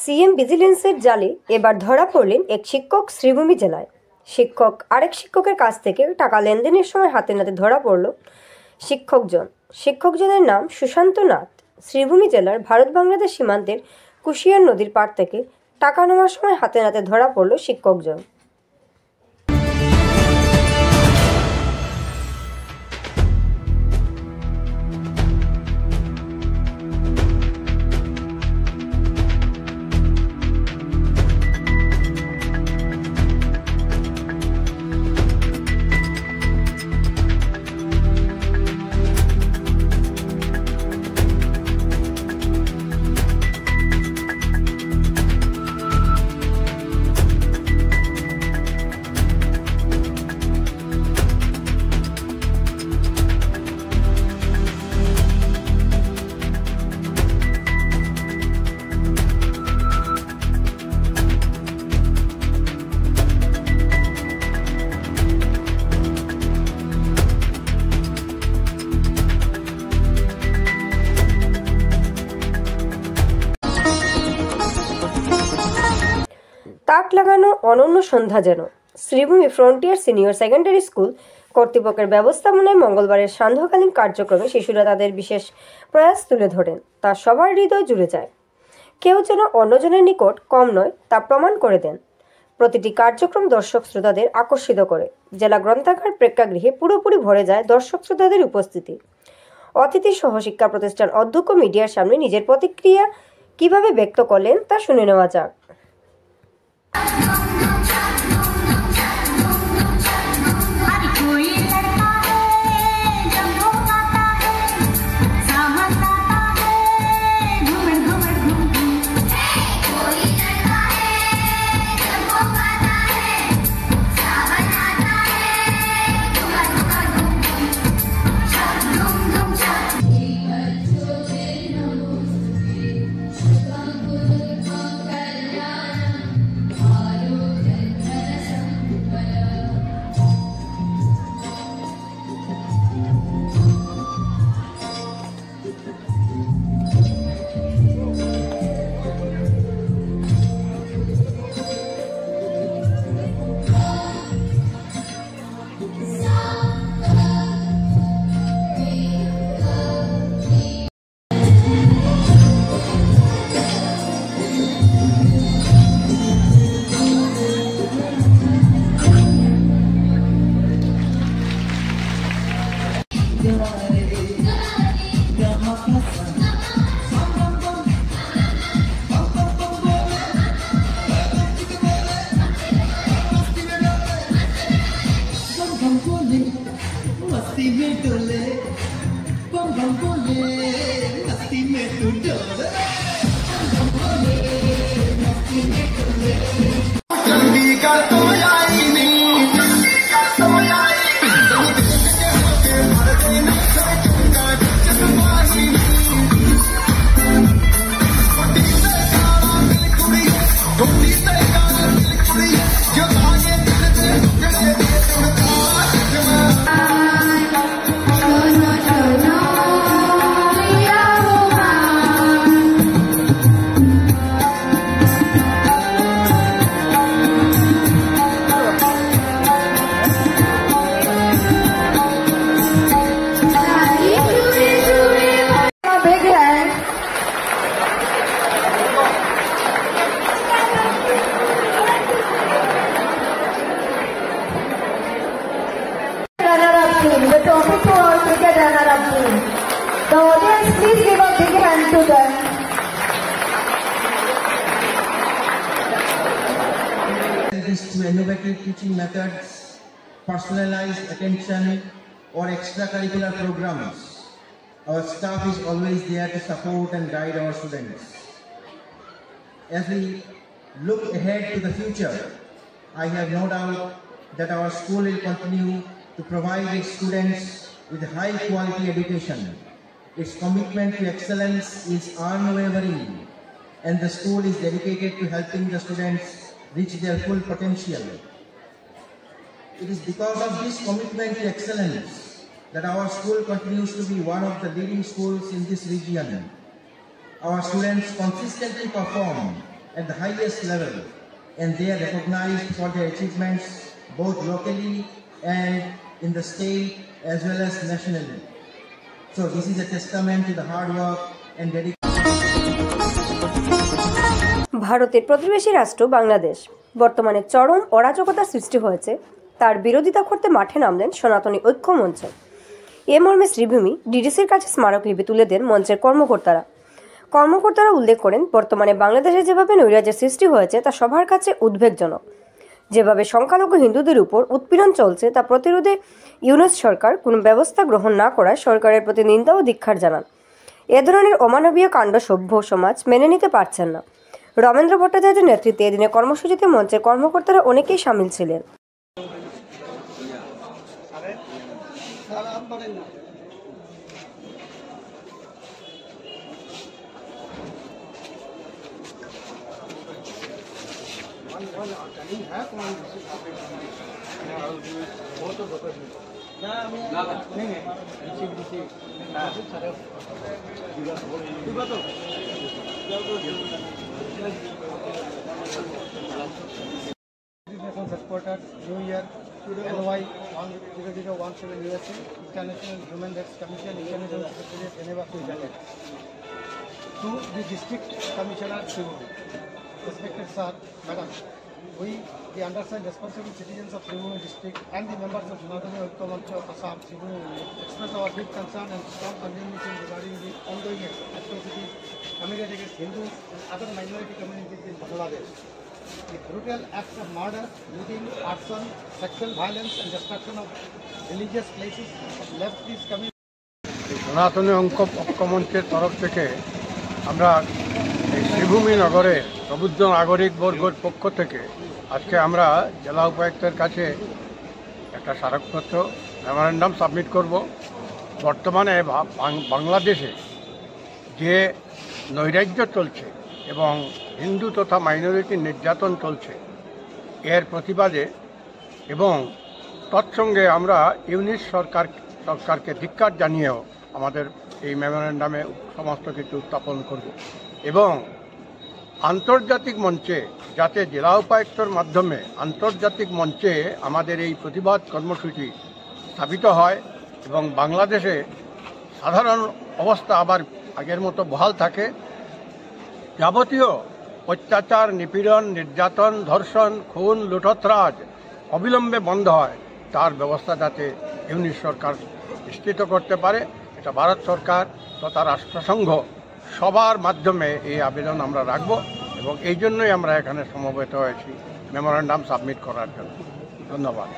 CM ভিজিলেন্সের জালে এবার ধরা পড়লেন এক শিক্ষক শ্রীভূমি জেলায়। শিক্ষক আরেক শিক্ষকের কাছ থেকে টাকা লেনদেনের সময় হাতে নাতে ধরা পড়ল শিক্ষকজনের নাম সুশান্ত নাথ। শ্রীভূমি জেলার ভারত বাংলাদেশ সীমান্তের কুশিয়ার নদীর পাড় থেকে টাকা নেওয়ার সময় হাতে নাতে ধরা পড়ল শিক্ষকজন। তাক লাগানো অনন্য সন্ধ্যা যেন। Sribhumi frontier senior secondary school কর্তৃপক্ষের ব্যবস্থাপনায় মঙ্গলবারের সান্ধ্যকালীন কার্যক্রমে শিশুরা তাদের বিশেষ প্রয়াস তুলে ধরেন, তা সবার হৃদয় জুড়ে যায়। কেউ যেন অন্যজনের নিকট কম নয় তা প্রমাণ করে দেন। প্রতিটি কার্যক্রম দর্শক শ্রোতাদের আকর্ষিত করে। জেলা গ্রন্থাগার প্রেক্ষাগৃহে পুরোপুরি ভরে যায় দর্শক শ্রোতাদের উপস্থিতি। অতিথি সহ শিক্ষা প্রতিষ্ঠান অধ্যক্ষ মিডিয়ার সামনে নিজের প্রতিক্রিয়া কিভাবে ব্যক্ত করলেন তা শুনে নেওয়া যাক। मस्ती में डोले बम बम बोले मस्ती में तू डोले बम बोले मस्ती में डोले जल्दी का तो आई नहीं जल्दी का तो आई The topic to all cricket runner-up team. The audience, please give a big hand to them. To innovative teaching methods, personalized attention, or extracurricular programs, our staff is always there to support and guide our students. As we look ahead to the future, I have no doubt that our school will continue to provide its students with high quality education. Its commitment to excellence is unwavering, and the school is dedicated to helping the students reach their full potential. It is because of this commitment to excellence that our school continues to be one of the leading schools in this region. Our students consistently perform at the highest level, and they are recognized for their achievements both locally and in the state as well as nationally. So this is a testament to the hard work and dedication. ভারতের প্রতিবেশী রাষ্ট্র বাংলাদেশ বর্তমানে চরম অরাজকতার সৃষ্টি হয়েছে, তার বিরোধিতা করতে মাঠে নামলেন সনাতনী ঐক্য মঞ্চ। এ মর্মে শ্রীভূমি ডিডিসির কাছে স্মারকলিপি তুলে দেন মঞ্চের কর্মকর্তারা উল্লেখ করেন, বর্তমানে বাংলাদেশে যেভাবে নৈরাজ্যের সৃষ্টি হয়েছে তা সবার কাছে উদ্বেগজনক। যেভাবে সংখ্যালঘু হিন্দুদের উপর উৎপীড়ন চলছে তা প্রতিরোধে ইউনুস সরকার কোনো ব্যবস্থা গ্রহণ না করায় সরকারের প্রতি নিন্দা ও ধিক্কার জানান। এ ধরনের অমানবীয় কাণ্ড সভ্য সমাজ মেনে নিতে পারছেন না। রমেন্দ্র ভট্টাচার্যের নেতৃত্বে এদিনের কর্মসূচিতে মঞ্চের কর্মকর্তারা অনেকেই সামিল ছিলেন। Headquarters, New Year, NY 10017 USA, International Human Rights Commission, International Secretariat, Geneva, Switzerland. To the District Commissioner, Sribhumi. Respected Sir, Madam, we, the undersigned responsible citizens of Sribhumi District and the members of Sanatani ঐক্য মঞ্চ of Assam, Sribhumi, express our deep concern and strong condemnation regarding the ongoing atrocities committed against Hindus and other minority communities in Bangladesh. The brutal acts of murder, looting, arson, sexual violence and destruction of religious places have left these communities. সনাতনী ঐক্য মঞ্চের তরফ থেকে আমরা এই শ্রীভূমি নগরের প্রবুদ্ধ নাগরিক বর্গের পক্ষ থেকে আজকে আমরা জেলা উপায়ুক্তের কাছে একটা স্মারকপত্র মেমোরেন্ডাম সাবমিট করব। বর্তমানে বাংলাদেশে যে নৈরাজ্য চলছে এবং হিন্দু তথা মাইনরিটি নির্যাতন চলছে এর প্রতিবাদে এবং তৎসঙ্গে আমরা ইউনিস সরকারকে ধিক্কার জানিয়েও আমাদের এই মেমোরেন্ডামে সমস্ত কিছু উত্থাপন করব এবং আন্তর্জাতিক মঞ্চে যাতে জেলা উপায়ুক্তর মাধ্যমে আন্তর্জাতিক মঞ্চে আমাদের এই প্রতিবাদ কর্মসূচি স্থাপিত হয় এবং বাংলাদেশে সাধারণ অবস্থা আবার আগের মতো বহাল থাকে, যাবতীয় অত্যাচার, নিপীড়ন, নির্যাতন, ধর্ষণ, খুন, লুঠতরাজ অবিলম্বে বন্ধ হয়, তার ব্যবস্থা যাতে ইউনিস সরকার নিশ্চিত করতে পারে, এটা ভারত সরকার তথা রাষ্ট্রসংঘ সবার মাধ্যমে এই আবেদন আমরা রাখব এবং এই জন্যই আমরা এখানে সমবেত হয়েছি মেমোরেন্ডাম সাবমিট করার জন্য। ধন্যবাদ।